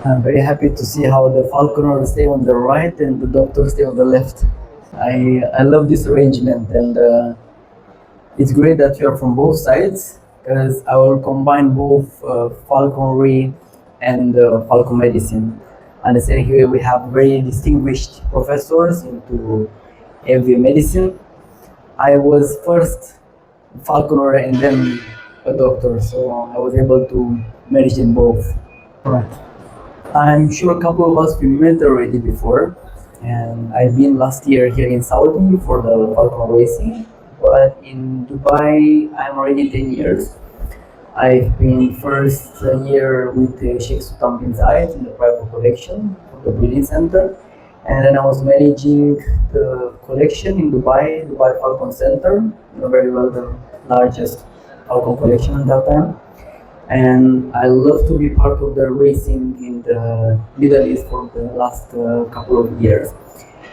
I'm very happy to see how the falconer stay on the right and the doctor stay on the left. I love this arrangement, and it's great that you are from both sides because I will combine both falconry and falcon medicine. And I say here we have very distinguished professors into every medicine. I was first falconer and then a doctor, so I was able to manage them both. Right. I'm sure a couple of us we met already before, and I've been last year here in Saudi for the Falcon racing. But in Dubai, I'm already 10 years. I've been first year with Sheikh Sultan bin Zayed in the private collection of the breeding center, and then I was managing the collection in Dubai, Dubai Falcon Center, very well the largest Falcon collection at that time. And I love to be part of the racing in the Middle East for the last couple of years.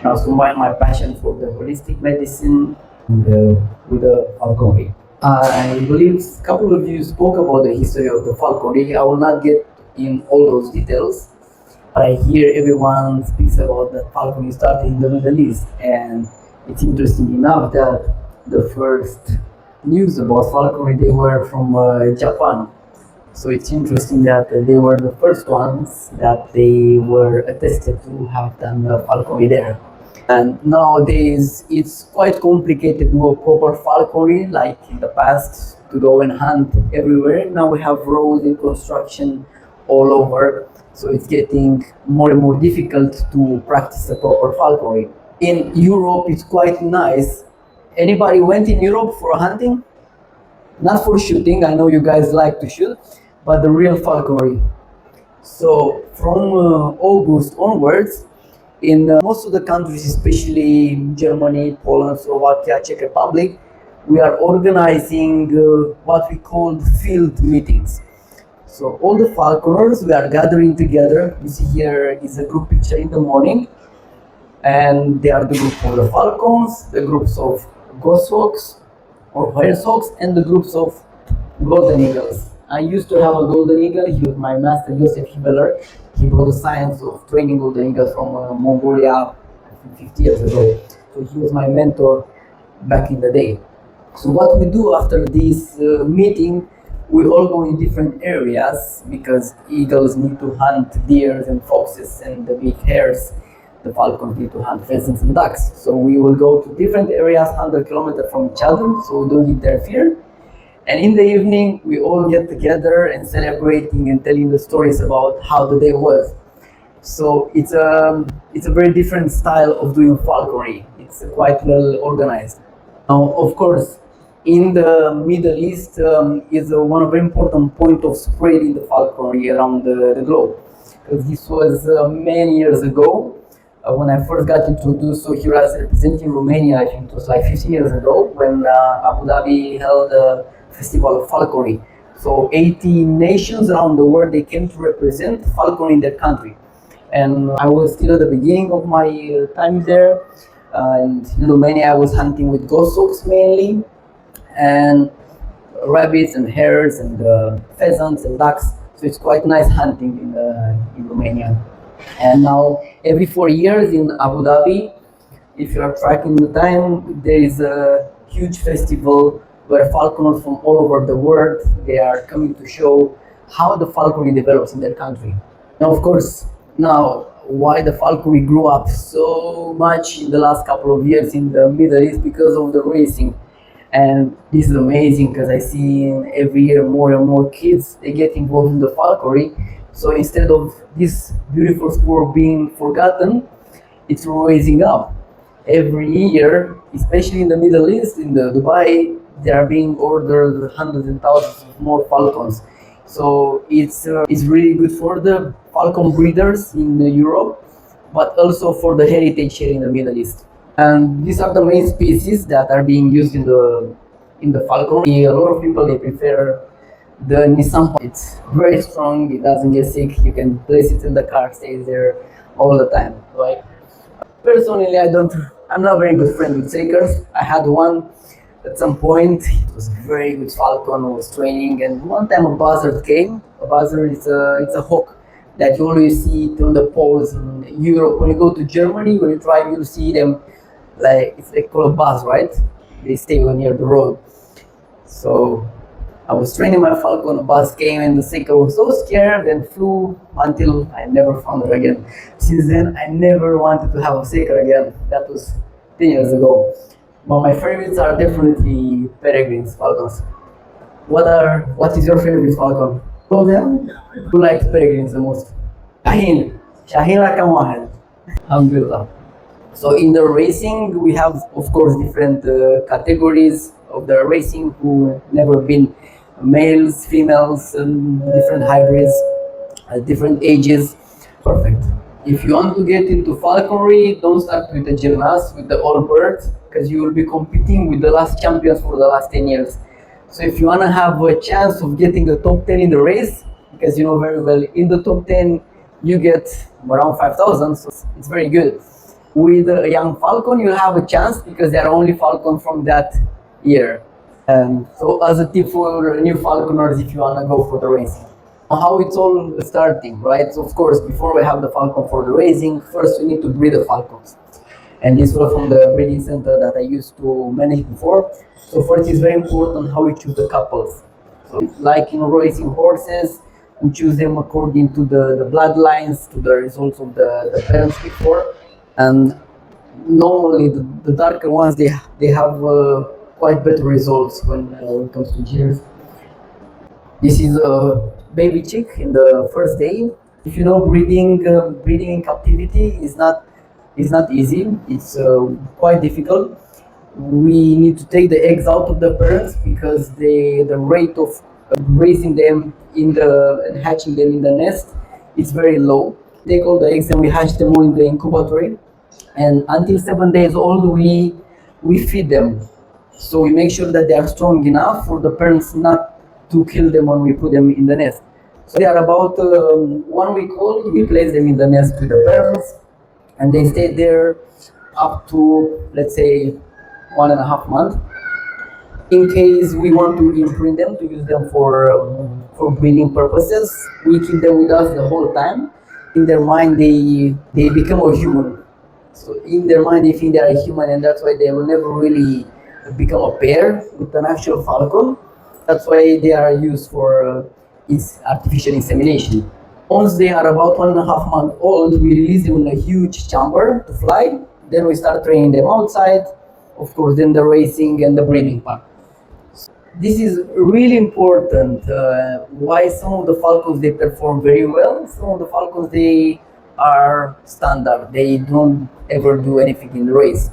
And I was combine my passion for the holistic medicine with the falconry. I believe a couple of you spoke about the history of the falconry. I will not get in all those details, but I hear everyone speaks about the falconry started in the Middle East, and it's interesting enough that the first news about falconry they were from Japan. So it's interesting that they were the first ones that they were attested to have done falconry there. And nowadays it's quite complicated to do a proper falconry like in the past to go and hunt everywhere. Now we have roads in construction all over, so it's getting more and more difficult to practice a proper falconry. In Europe it's quite nice. Anybody went in Europe for hunting? Not for shooting, I know you guys like to shoot, but the real falconry. So from August onwards, in most of the countries, especially Germany, Poland, Slovakia, Czech Republic, we are organizing what we call field meetings. So all the falconers, we are gathering together. You see here is a group picture in the morning, and they are the group of the falcons, the groups of goshawks or hereshawks, and the groups of golden eagles. I used to have a golden eagle. He was my master, Joseph Hibeler. He brought the science of training golden eagles from Mongolia, I think 50 years ago. So he was my mentor back in the day. So what we do after this meeting, we all go in different areas because eagles need to hunt deers and foxes and the big hares. The falcons need to hunt pheasants and ducks. So we will go to different areas 100 kilometers from each other, so we don't interfere. And in the evening, we all get together and celebrating and telling the stories about how the day was. So it's a very different style of doing falconry. It's quite well organized. Now, of course, in the Middle East is one of the important point of spreading the falconry around the globe. Because this was many years ago when I first got introduced. So here I was representing Romania, I think it was like 15 years ago when Abu Dhabi held a festival of falconry. So 80 nations around the world, they came to represent falconry in their country. And I was still at the beginning of my time there. And in Romania, I was hunting with goshawks mainly, and rabbits and hares and pheasants and ducks. So it's quite nice hunting in Romania. And now every 4 years in Abu Dhabi, if you are tracking the time, there is a huge festival where falconers from all over the world, they are coming to show how the falconry develops in their country. Now, of course, now why the falconry grew up so much in the last couple of years in the Middle East because of the racing. And this is amazing because I see every year more and more kids they get involved in the falconry. So instead of this beautiful sport being forgotten, it's raising up. Every year, especially in the Middle East, in the Dubai, they are being ordered hundreds and thousands of more falcons. So it's really good for the falcon breeders in Europe, but also for the heritage here in the Middle East. And these are the main species that are being used in the falconry. A lot of people they prefer the Nissan. It's very strong. It doesn't get sick. You can place it in the car, stays there all the time. Right? Personally, I'm not very good friend with Sakers. I had one at some point. It was a very good falcon. I was training, and one time a buzzard came. A buzzard it's a hawk, that you always see it on the poles in Europe. When you go to Germany, when you drive, you'll see them like it's like called a bus, right? They stay near the road. So I was training my Falcon, a bus came and the sick. I was so scared and flew until I never found her again. Since then, I never wanted to have a Seeker again. That was 10 years ago. But my favorites are definitely peregrines, Falcons. What is your favorite Falcon? All of them? Who likes peregrines the most? Shaheen. Shaheen Rakam Wahed. Alhamdulillah. So in the racing, we have, of course, different categories of the racing who never been males, females, and different hybrids at different ages. Perfect. If you want to get into falconry, don't start with the gymnast, with the old birds, because you will be competing with the last champions for the last 10 years. So if you want to have a chance of getting the top 10 in the race, because you know very well, in the top 10, you get around 5,000, so it's very good. With a young falcon, you'll have a chance because they are only falcon from that year. So as a tip for new falconers, if you want to go for the racing. How it's all starting, right? So of course, before we have the falcon for the racing, first we need to breed the falcons. And this was from the breeding center that I used to manage before. So first it's very important how we choose the couples. So like in racing horses, we choose them according to the bloodlines, to the results of the parents before. And normally the darker ones, they have quite better results when it comes to years. This is a baby chick in the first day. If you know, breeding in captivity is not easy. It's quite difficult. We need to take the eggs out of the parents because the rate of raising them and hatching them in the nest is very low. Take all the eggs and we hatch them all in the incubator, and until 7 days old we feed them. So we make sure that they are strong enough for the parents not to kill them when we put them in the nest. So they are about 1 week old. We place them in the nest with the parents, and they stay there up to, let's say, 1.5 months. In case we want to imprint them, to use them for breeding purposes, we keep them with us the whole time. In their mind, they become a human. So in their mind, they think they are a human, and that's why they will never really become a pair with an actual falcon. That's why they are used for artificial insemination. Once they are about 1.5 months old, we release them in a huge chamber to fly. Then we start training them outside. Of course, then the racing and the breeding part. This is really important. Why some of the falcons they perform very well. Some of the falcons they are standard. They don't ever do anything in the race.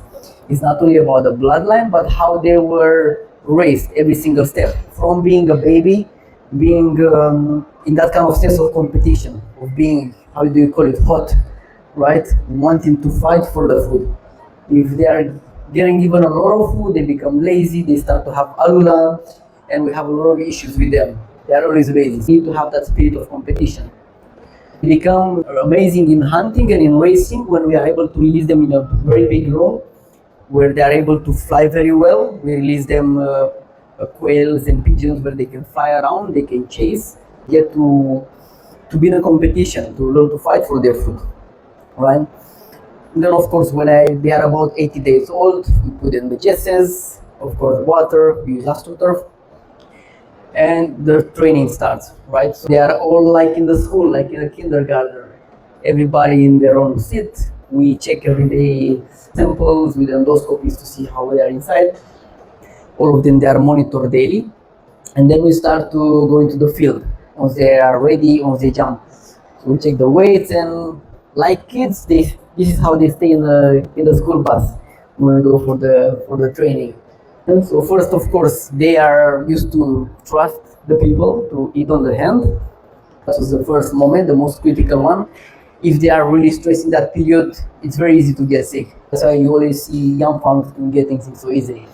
It's not only about the bloodline, but how they were raised every single step. From being a baby, being in that kind of sense of competition, of being, how do you call it, hot, right? Wanting to fight for the food. If they are getting given a lot of food, they become lazy, they start to have alula, and we have a lot of issues with them. They are always lazy. We need to have that spirit of competition. They become amazing in hunting and in racing when we are able to release them in a very big room where they are able to fly very well. We release them quails and pigeons where they can fly around, they can chase, get to be in a competition, to learn to fight for their food, right? And then of course when they are about 80 days old, we put in the jesses, of course water, we use astroturf, and the training starts, right? So they are all like in the school, like in a kindergarten. Everybody in their own seat. We check every day samples with endoscopies to see how they are inside. All of them, they are monitored daily. And then we start to go into the field. Once they are ready, once they jump. So we check the weights, and like kids, this is how they stay in the school bus when we go for the training. And so first, of course, they are used to trust the people to eat on the hand. That was the first moment, the most critical one. If they are really stressed in that period, it's very easy to get sick. That's why you always see young farmers getting sick so easily.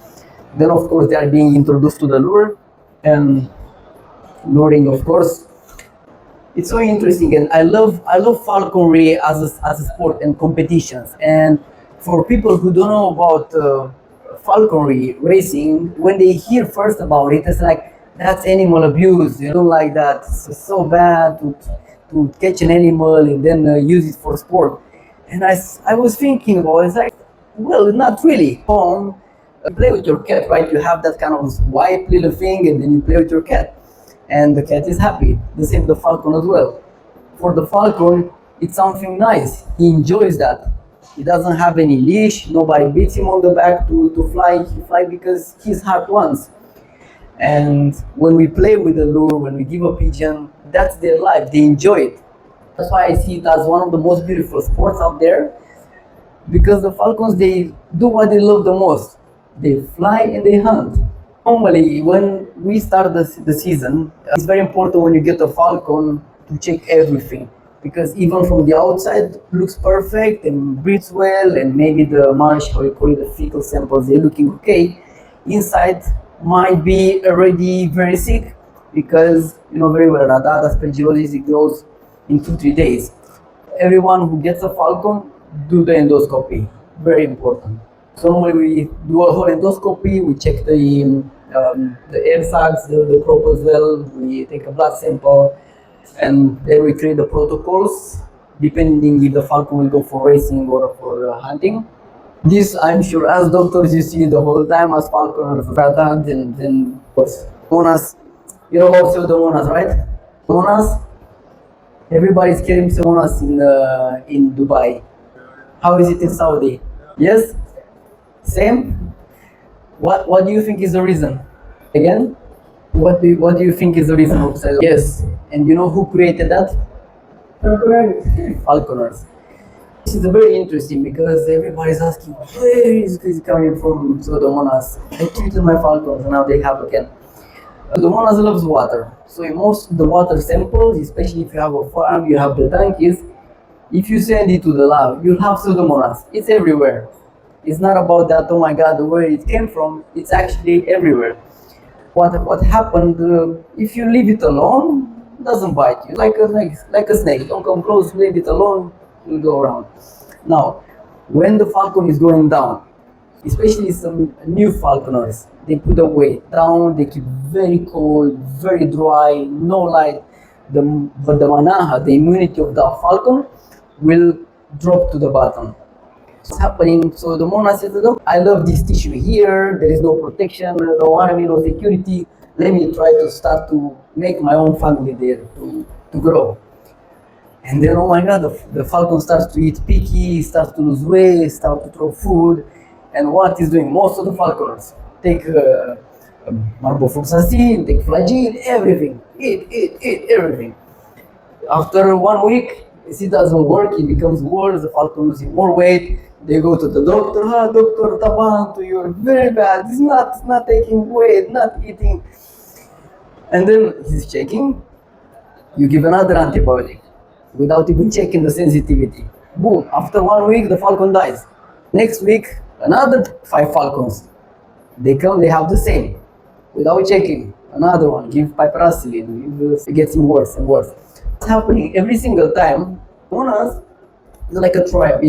Then, of course, they are being introduced to the lure, and luring, of course. It's so interesting, and I love falconry as a sport and competitions. And for people who don't know about falconry racing, when they hear first about it, it's like, that's animal abuse. You don't like that. It's so bad to catch an animal and then use it for sport. And I was thinking, well, it's like, well, not really. Home, you play with your cat, right? You have that kind of white little thing, and then you play with your cat, and the cat is happy. The same with the falcon as well. For the falcon, it's something nice. He enjoys that. He doesn't have any leash. Nobody beats him on the back to fly. He fly because his heart wants. And when we play with the lure, when we give a pigeon, that's their life. They enjoy it. That's why I see it as one of the most beautiful sports out there. Because the falcons, they do what they love the most. They fly and they hunt. Normally, when we start the season, it's very important when you get a falcon to check everything. Because even from the outside, looks perfect and breathes well, and maybe the marsh, how you call it, the fecal samples, they're looking okay. Inside might be already very sick because you know very well that aspergillosis, it grows in 2-3 days. Everyone who gets a falcon do the endoscopy, very important. So normally we do a whole endoscopy, we check the air sacs, the crop as well, we take a blood sample, and then we create the protocols depending if the falcon will go for racing or for hunting. This, I'm sure, as doctors, you see the whole time as falconers, rather than monas. You know about pseudomonas, right? Monas. Everybody's carrying pseudomonas in Dubai. How is it in Saudi? Yes. Same. What do you think is the reason? Again, what do you think is the reason of pseudomonas? Yes. And you know who created that? Falconers. This is very interesting because everybody's asking where is this coming from. Pseudomonas. I treated my falcons and now they have again. Pseudomonas loves water. So in most of the water samples, especially if you have a farm, you have the tankies, if you send it to the lab, you'll have pseudomonas. It's everywhere. It's not about that, oh my god, where it came from. It's actually everywhere. What happened, if you leave it alone, it doesn't bite you. Like a snake. Don't come close, leave it alone, will go around. Now, when the falcon is going down, especially some new falconers, they put the weight down, they keep very cold, very dry, no light. But the manaha, the immunity of the falcon, will drop to the bottom. What's happening? So the mona says, look, I love this tissue here, there is no protection, no army, no security. Let me try to start to make my own family there to grow. And then, oh my god, the falcon starts to eat picky, starts to lose weight, starts to throw food. And what is doing? Most of the falconers take marbofloxacin, take flagyl, everything. Eat, everything. After 1 week, if it doesn't work, it becomes worse, the falcon losing more weight. They go to the doctor, doctor, tabanto, you're very bad, it's not taking weight, not eating. And then he's checking, you give another antibiotic without even checking the sensitivity. Boom, after 1 week, the falcon dies. Next week, another 5 falcons. They come, they have the same, without checking. Another one, give piperacillin, it gets worse and worse. It's happening every single time. Monas is like a tribe,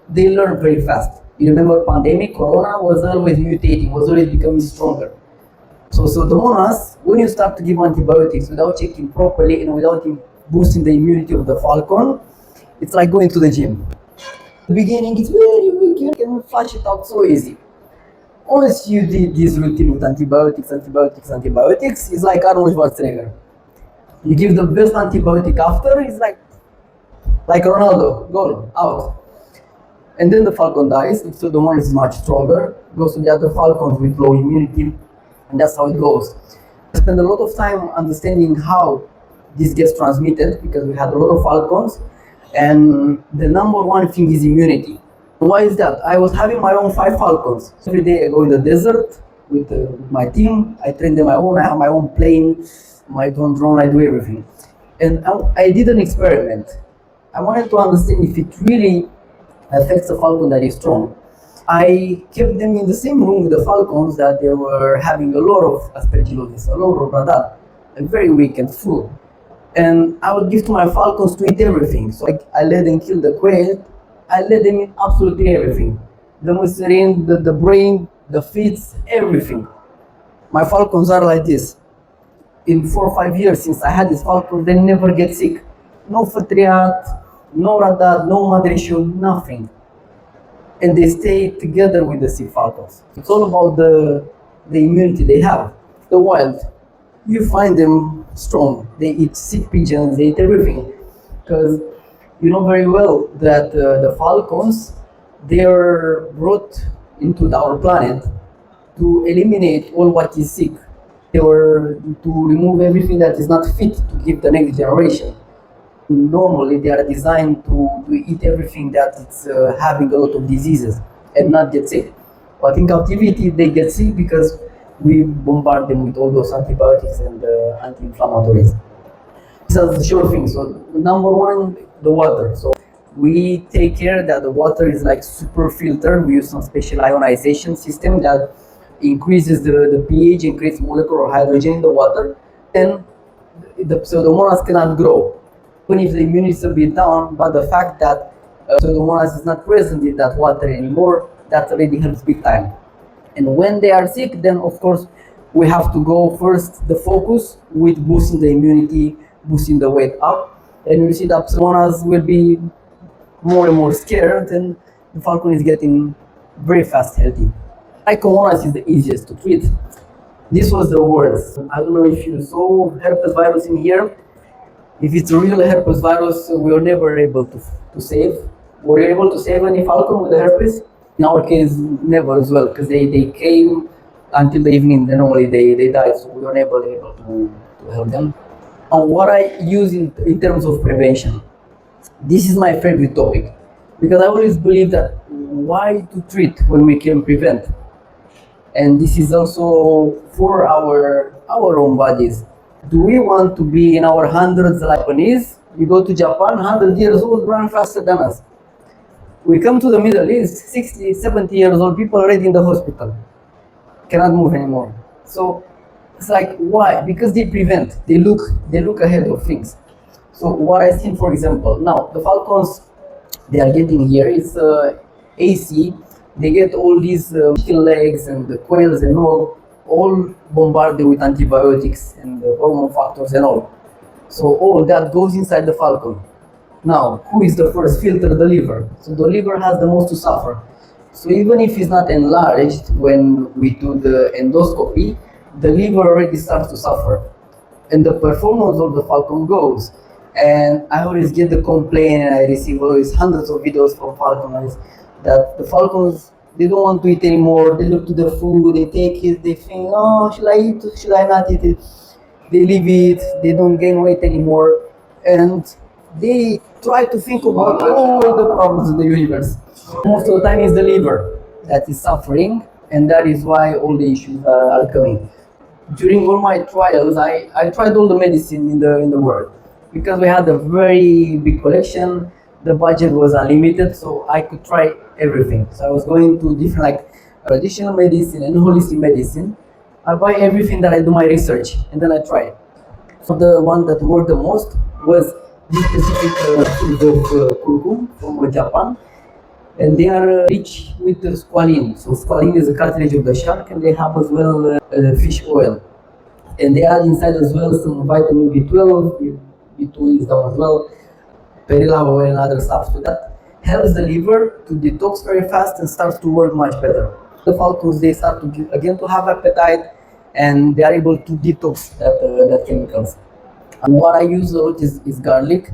they learn very fast. You remember pandemic, corona was always mutating, was always becoming stronger. So the monas, when you start to give antibiotics without checking properly and without boosting the immunity of the falcon, it's like going to the gym. The beginning it's very weak, you can flush it out so easy. Once you did this routine with antibiotics, it's like Arnold Schwarzenegger. You give the best antibiotic after, it's like Ronaldo, goal, out. And then the falcon dies, so the one is much stronger, goes to the other falcons with low immunity, and that's how it goes. I spend a lot of time understanding how this gets transmitted because we had a lot of falcons, and the number one thing is immunity. Why is that? I was having my own 5 falcons. So every day I go in the desert with my team, I train them my own, I have my own plane, my own drone, I do everything. And I did an experiment. I wanted to understand if it really affects the falcon that is strong. I kept them in the same room with the falcons that they were having a lot of aspergillosis, a lot of radar, and very weak and full. And I would give to my falcons to eat everything. So I let them kill the quail, I let them eat absolutely everything. The muscarine, the brain, the feet, everything. My falcons are like this. In 4 or 5 years since I had these falcons, they never get sick. no Fatriat, no Radat, no Madrishu, nothing. And they stay together with the sea falcons. It's all about the immunity they have. The wild, you find them strong. They eat sick pigeons, they eat everything. Because you know very well that the falcons, they are brought into our planet to eliminate all what is sick. They were to remove everything that is not fit to give the next generation. Normally, they are designed to eat everything that is having a lot of diseases and not get sick. But in captivity, they get sick because we bombard them with all those antibiotics and anti-inflammatories. These are the sure things. So number one, the water. So we take care that the water is like super filtered. We use some special ionization system that increases the pH and creates molecular hydrogen in the water. Then the pseudomonas cannot grow. Even if the immunity is a bit down, but the fact that pseudomonas is not present in that water anymore, that already helps big time. And when they are sick, then of course we have to go first the focus with boosting the immunity, boosting the weight up, and you see that pseudomonas will be more and more scared, and the falcon is getting very fast healthy. Trichomonas is the easiest to treat. This was the worst. I don't know if you saw herpes virus in here. If it's a real herpes virus, we were never able to save. Were you able to save any falcon with the herpes? In our case, never as well, because they came until the evening, then only they died, so we were never able to help them. And what I use in terms of prevention, this is my favorite topic, because I always believe that why to treat when we can prevent? And this is also for our own bodies. Do we want to be in our hundreds like Japanese? We go to Japan, 100 years old, run faster than us. We come to the Middle East, 60, 70 years old, people already in the hospital, cannot move anymore. So it's like, why? Because they prevent, they look ahead of things. So what I seen, for example, now the falcons they are getting here is AC. They get all these chicken legs and the quails and all bombarded with antibiotics and hormone factors and all. So all that goes inside the falcon. Now, who is the first filter? The liver. So the liver has the most to suffer. So even if it's not enlarged when we do the endoscopy, the liver already starts to suffer. And the performance of the falcon goes. And I always get the complaint, and I receive always hundreds of videos from falconers that the falcons, they don't want to eat anymore. They look to the food, they take it, they think, oh, should I eat it, should I not eat it? They leave it, they don't gain weight anymore. And they try to think about all the problems in the universe. Most of the time it's the liver that is suffering, and that is why all the issues are coming. During all my trials, I tried all the medicine in the world, because we had a very big collection. The budget was unlimited, so I could try everything. So I was going to different like traditional medicine and holistic medicine. I buy everything that I do my research, and then I try. So the one that worked the most was this specific foods of curcum from Japan, and they are rich with squalene. So squalene is a cartilage of the shark, and they have as well fish oil, and they add inside as well some vitamin B12. B2 is down as well, perilla oil and other stuff. So that helps the liver to detox very fast and starts to work much better. The falcons, they start to again to have appetite, and they are able to detox that chemicals. And what I use a lot is garlic,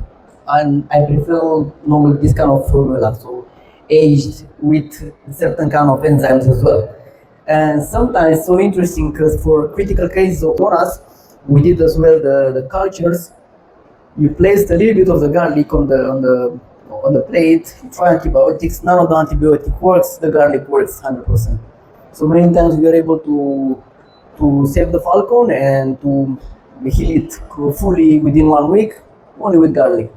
and I prefer normally this kind of formula, so aged with certain kind of enzymes as well. And sometimes it's so interesting because for critical cases of monas, we did as well the cultures. You placed a little bit of the garlic on the plate, you try antibiotics, none of the antibiotic works, the garlic works 100%. So many times we are able to save the falcon and to heal it fully within 1 week, only with garlic.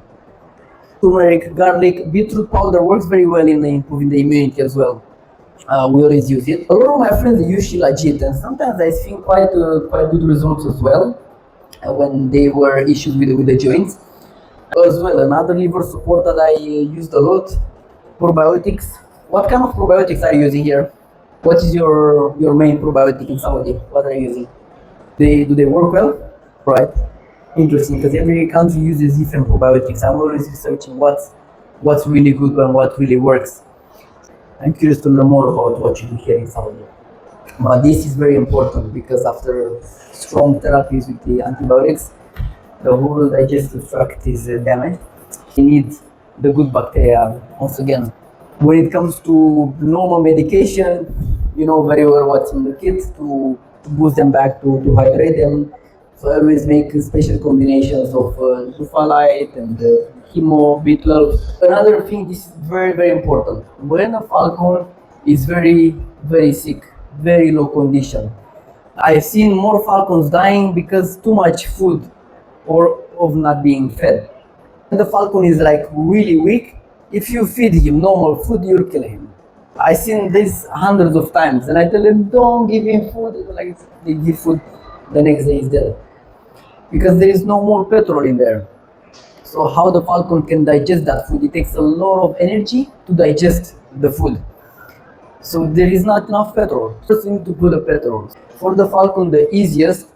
Turmeric, garlic, beetroot powder works very well in improving the immunity as well. We always use it. A lot of my friends use shilajit, and sometimes I think quite good results as well when they were issues with the joints. As well, another liver support that I used a lot, probiotics. What kind of probiotics are you using here? What is your main probiotic in Saudi? What are you using? Do they work well? Right. interesting because every country uses different probiotics. I'm always researching what's really good and what really works. I'm curious to learn more about what you do here in Saudi. But this is very important because after strong therapies with the antibiotics, the whole digestive tract is damaged. You need the good bacteria once again. When it comes to normal medication, you know very well what's in the kit to boost them back, to hydrate them. So I always make special combinations of sulfalite and hemo, B12. Another thing, this is very, very important. When a falcon is very, very sick, very low condition, I've seen more falcons dying because too much food or of not being fed. When the falcon is like really weak, if you feed him normal food, you'll kill him. I've seen this hundreds of times, and I tell them, don't give him food. Like they give food, the next day he's dead because there is no more petrol in there. So how the falcon can digest that food? It takes a lot of energy to digest the food. So there is not enough petrol. First you need to put the petrol. For the falcon, the easiest,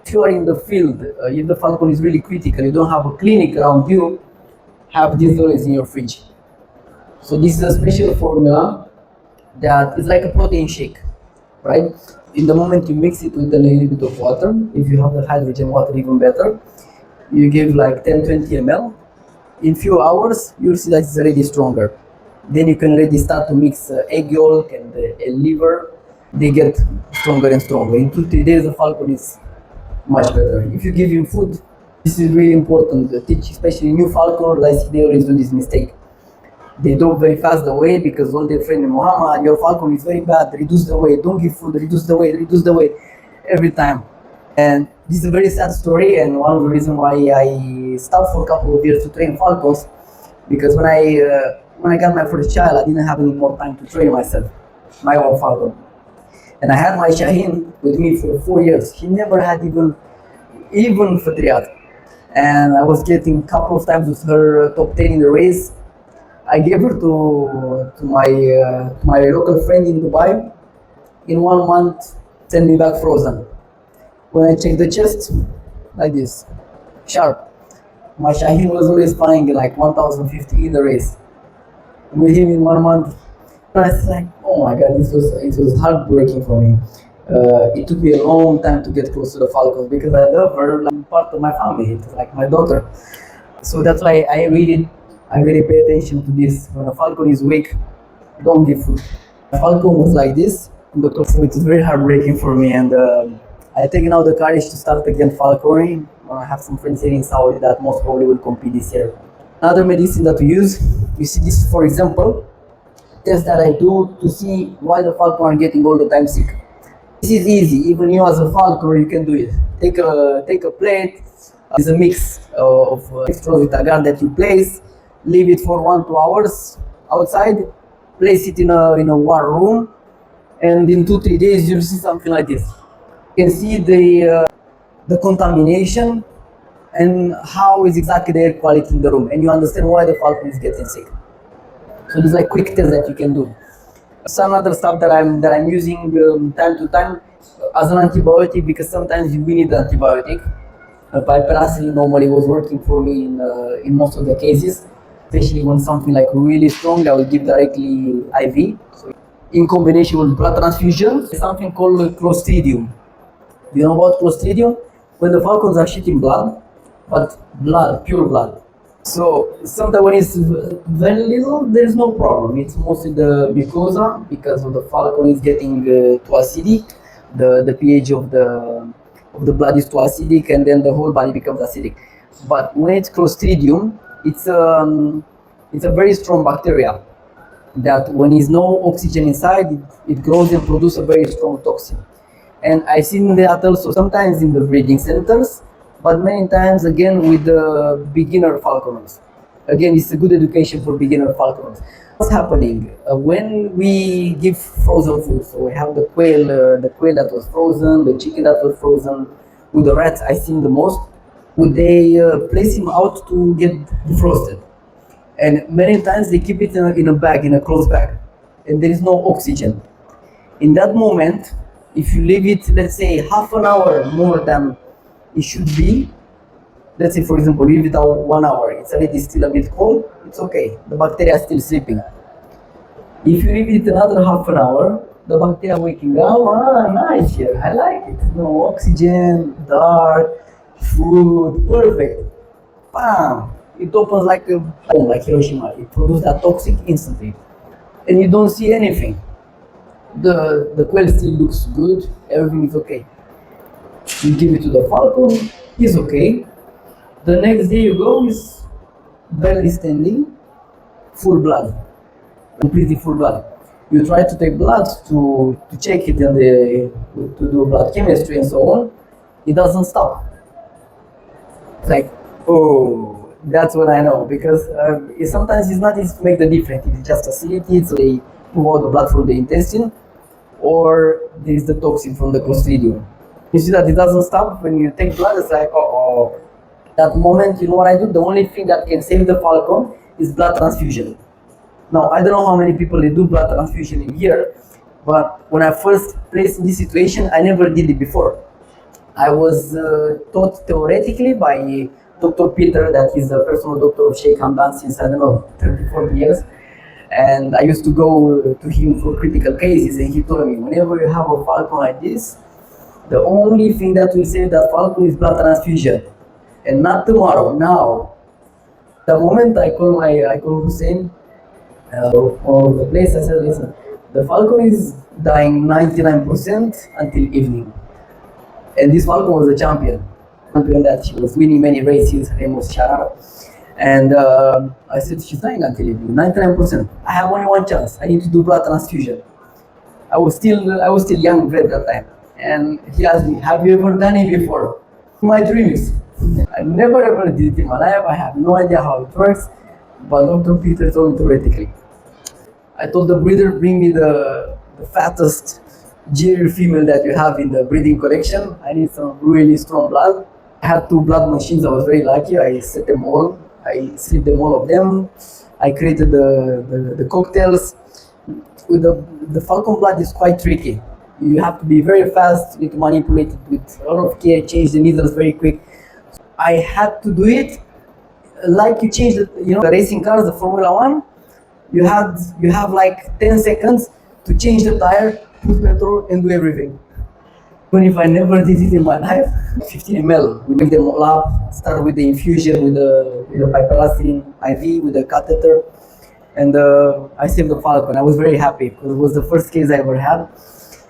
if you are in the field, if the falcon is really critical, you don't have a clinic around you, have this always in your fridge. So this is a special formula that is like a protein shake, right? In the moment you mix it with a little bit of water, if you have the hydrogen water, even better. You give like 10-20 ml. In few hours, you'll see that it's already stronger. Then you can already start to mix egg yolk and liver. They get stronger and stronger. In 2-3 days, the falcon is much better. If you give him food, this is really important to teach, especially new falconers. I see they always do this mistake. They drop very fast the weight because all their friend Muhammad, your falcon is very bad, reduce the weight, don't give food, reduce the weight, every time. And this is a very sad story, and one of the reasons why I stopped for a couple of years to train falcons, because when I got my first child, I didn't have any more time to train myself, my own falcon. And I had my Shaheen with me for 4 years. He never had even Fatriat. And I was getting a couple of times with her top 10 in the race. I gave her to my local friend in Dubai. In 1 month, sent me back frozen. When I checked the chest, like this, sharp. My Shaheen was always flying like 1050 in the race. With him in 1 month, I was like, oh my god, it was heartbreaking for me. It took me a long time to get close to the falcons because I love her like part of my family. It's like my daughter. So that's why I really pay attention to this. When a falcon is weak, don't give food. The falcon was like this, so it was very heartbreaking for me, and I taken out the courage to start again falconry. I have some friends here in Saudi that most probably will compete this year. Another medicine that we use, you see this, for example, test that I do to see why the falcon are getting all the time sick. This is easy, even you as a falconer, you can do it. Take a plate, it's a mix of extra with agar that you place, leave it for 1-2 hours outside, place it in a warm room, and in 2-3 days you'll see something like this. You can see the contamination and how is exactly the air quality in the room, and you understand why the falcon is getting sick. So there's like quick tests that you can do. Some other stuff that I'm using time to time as an antibiotic, because sometimes we need antibiotic. Piperacillin normally was working for me in most of the cases, especially when something like really strong, I will give directly IV. So in combination with blood transfusion, something called Clostridium. Do you know about Clostridium? When the falcons are shitting blood, but blood, pure blood. So sometimes when it's very little, there's no problem. It's mostly the mucosa because of the falcon is getting too acidic. The pH of the blood is too acidic, and then the whole body becomes acidic. But when it's Clostridium, it's a very strong bacteria that when there's no oxygen inside, it grows and produces a very strong toxin. And I've seen that also sometimes in the breeding centers, but many times again with the beginner falconers. Again, it's a good education for beginner falconers. What's happening when we give frozen food? So we have the quail that was frozen, the chicken that was frozen. With the rats, I've seen the most. Would they place him out to get defrosted? And many times they keep it in a bag, in a closed bag, and there is no oxygen. In that moment, if you leave it, let's say half an hour more than it should be, Let's say, for example, leave it out 1 hour. It's already still a bit cold. It's okay. The bacteria are still sleeping. If you leave it another half an hour, the bacteria waking up. Ah, nice here. I like it. No oxygen, dark, food, perfect. Bam! It opens like a bomb, like Hiroshima. It produces that toxic instantly, and you don't see anything. The quail still looks good. Everything is okay. You give it to the falcon. He's okay. The next day you go is barely standing, full blood, completely full blood. You try to take blood to check it and to do blood chemistry and so on. It doesn't stop. It's like, oh, that's what I know, because sometimes it's not easy to make the difference. It's just acidity, so they move out the blood from the intestine, or there is the toxin from the Clostridium. You see that it doesn't stop when you take blood. It's like, oh, that moment, you know what I do? The only thing that can save the falcon is blood transfusion. Now, I don't know how many people they do blood transfusion in here, but when I first placed in this situation, I never did it before. I was taught theoretically by Dr. Peter, that he's the personal doctor of Sheikh Hamdan since, I don't know, 30, 40 years. And I used to go to him for critical cases, and he told me, whenever you have a falcon like this, the only thing that will save that falcon is blood transfusion. And not tomorrow, now. The moment I call Hussein, or the place, I said, listen, the falcon is dying 99% until evening. And this falcon was a champion that she was winning many races. Her name was Sharar. And I said, she's dying until evening, 99%. I have only one chance. I need to do blood transfusion. I was still young at that time. And he asked me, have you ever done it before? My dreams. I never ever did it in my life. I have no idea how it works. But Dr. Peter told me theoretically. I told the breeder, bring me the fattest Jerry female that you have in the breeding collection. I need some really strong blood. I had 2 blood machines. I was very lucky. I set them all. I slit them, all of them. I created the cocktails. With the falcon blood is quite tricky. You have to be very fast. You need to manipulate it with a lot of care. Change the needles very quick. I had to do it like you change the racing cars, the Formula One. You have like 10 seconds to change the tire, put petrol, and do everything. Even if I never did it in my life, 15 ml. We make them all up. Start with the infusion with the piperacillin IV with the catheter, and I saved the falcon. I was very happy because it was the first case I ever had,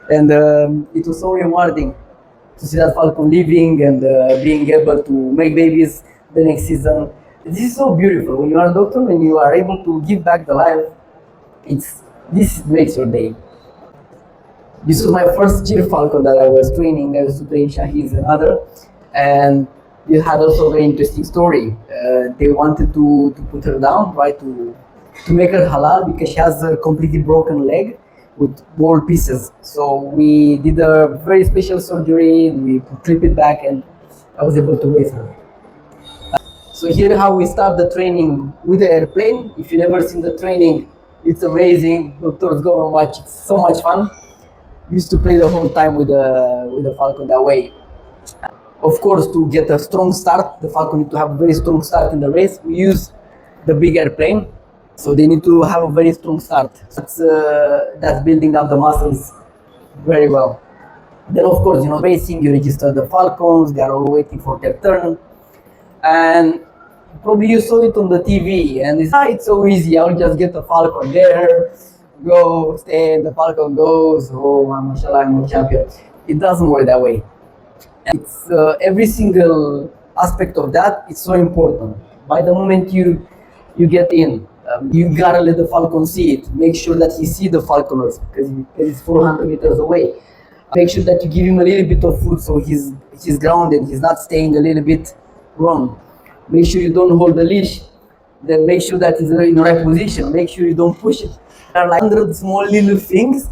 and it was so rewarding to see that falcon living and being able to make babies the next season. This is so beautiful. When you are a doctor, when you are able to give back the life, this makes your day. This was my first Gir falcon that I was training. I used to train Shahiz and other, and it had also a very interesting story. They wanted to put her down, right, to make her halal because she has a completely broken leg with gold pieces. So we did a very special surgery. We clipped it back, and I was able to raise her. So here how we start the training with the airplane. If you never seen the training, it's amazing. Doctors go and watch. It's so much fun. Used to play the whole time with the falcon that way. Of course, to get a strong start, the falcon need to have a very strong start in the race. We use the big airplane, so they need to have a very strong start. That's building up the muscles very well. Then, of course, racing, you register the falcons. They are all waiting for their turn, and probably you saw it on the TV, and it's so easy. I'll just get the falcon there. Go, stand, the falcon goes, oh, mashallah, I'm a champion. It doesn't work that way. It's every single aspect of that is so important. By the moment you get in, you gotta let the falcon see it. Make sure that he see the falconers because it's 400 meters away. Make sure that you give him a little bit of food so he's grounded, he's not staying a little bit wrong. Make sure you don't hold the leash. Then make sure that he's in the right position. Make sure you don't push it. There are like 100 small little things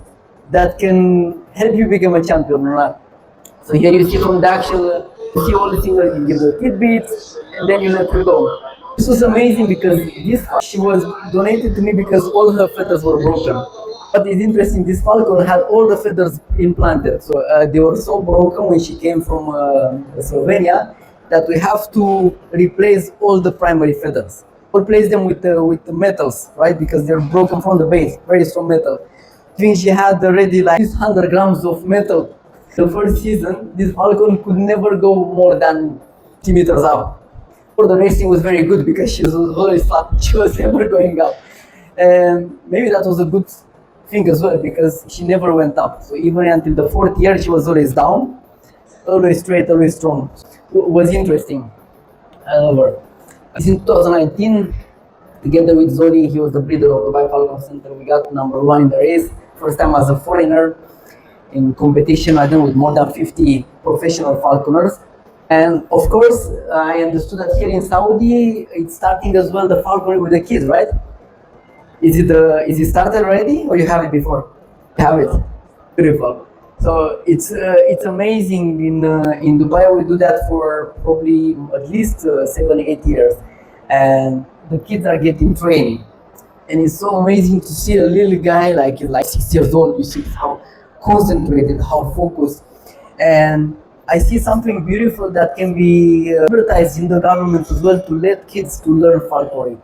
that can help you become a champion or not. So here you see from the actual, you see all the things that you give the tidbits, and then you let her go. This was amazing because she was donated to me because all her feathers were broken. But it's interesting, this falcon had all the feathers implanted. So they were so broken when she came from Slovenia. that we have to replace all the primary feathers. Replace them with the metals, right? Because they're broken from the base, very strong metal. I think she had already like 600 grams of metal. The first season, this falcon could never go more than 50 meters up. For the racing was very good because she was always flat. She was never going up, and maybe that was a good thing as well because she never went up. So even until the fourth year, she was always down, always straight, always strong. It was interesting. I love her. In 2019, together with Zoli, he was the breeder of the Falcon Center. We got #1 in the race. First time as a foreigner in competition, I think with more than 50 professional falconers. And of course, I understood that here in Saudi, it's starting as well the falconry with the kids, right? Is it started already, or you have it before? You have it. Beautiful. So it's amazing. In Dubai, we do that for probably at least 7-8 years, and the kids are getting trained. And it's so amazing to see a little guy like 6 years old. You see how concentrated, how focused, and I see something beautiful that can be advertised in the government as well to let kids to learn falconry,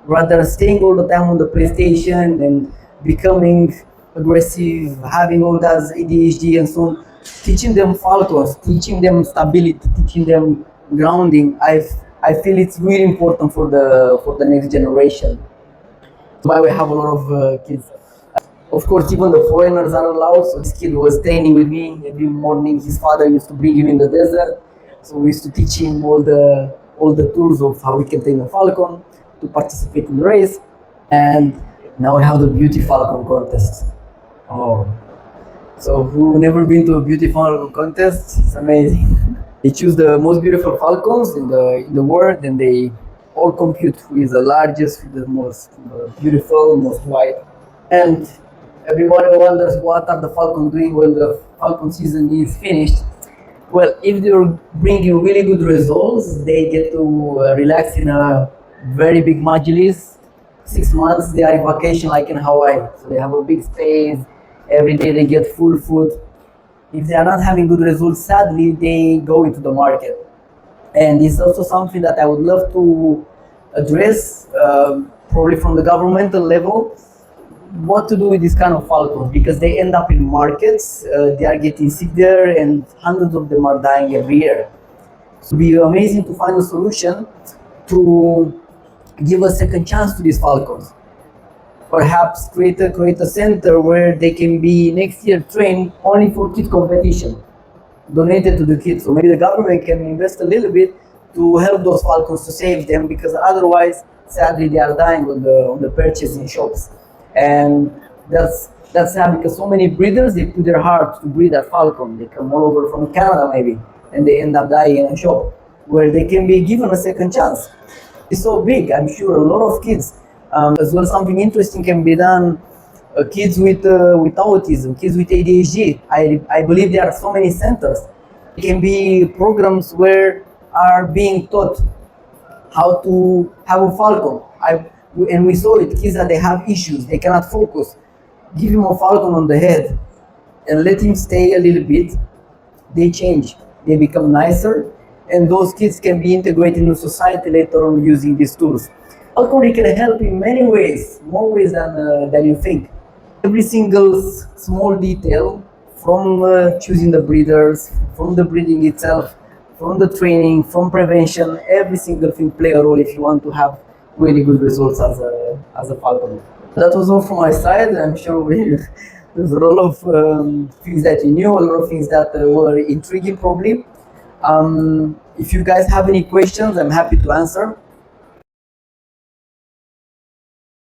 rather than staying all the time on the PlayStation and becoming aggressive, having all that ADHD and so on. Teaching them falcons, teaching them stability, teaching them grounding. I feel it's really important for the next generation. That's why we have a lot of kids. Of course, even the foreigners are allowed. So this kid was training with me every morning. His father used to bring him in the desert, so we used to teach him all the tools of how we can train a falcon to participate in the race. And now we have the beauty falcon contest. Oh, so who never been to a beauty falcon contest? It's amazing. They choose the most beautiful falcons in the world, and they all compete who is the largest, the most beautiful, most white. And everyone wonders what are the falcons doing when the falcon season is finished. Well, if they're bringing really good results, they get to relax in a very big majlis. 6 months they are in vacation like in Hawaii. So they have a big space. Every day they get full food. If they are not having good results, sadly, they go into the market. And it's also something that I would love to address, probably from the governmental level, what to do with this kind of falcons, because they end up in markets, they are getting sick there, and hundreds of them are dying every year. So it would be amazing to find a solution to give a second chance to these falcons. Perhaps create a center where they can be next year trained only for kid competition, donated to the kids. So maybe the government can invest a little bit to help those falcons to save them, because otherwise, sadly, they are dying on the purchasing shops. And that's sad, because so many breeders, they put their heart to breed that falcon. They come all over from Canada maybe, and they end up dying in a shop where they can be given a second chance. It's so big. I'm sure a lot of kids, as well, something interesting can be done. Kids with autism, kids with ADHD. I believe there are so many centers. It can be programs where are being taught how to have a falcon. And we saw it, kids that they have issues, they cannot focus. Give him a falcon on the head and let him stay a little bit. They change, they become nicer, and those kids can be integrated into society later on using these tools. Falconry can help in many ways, more ways than you think. Every single small detail, from choosing the breeders, from the breeding itself, from the training, from prevention, every single thing play a role if you want to have really good results as a falconer. That was all from my side. I'm sure there's a lot of things that you knew, a lot of things that were intriguing probably. If you guys have any questions, I'm happy to answer.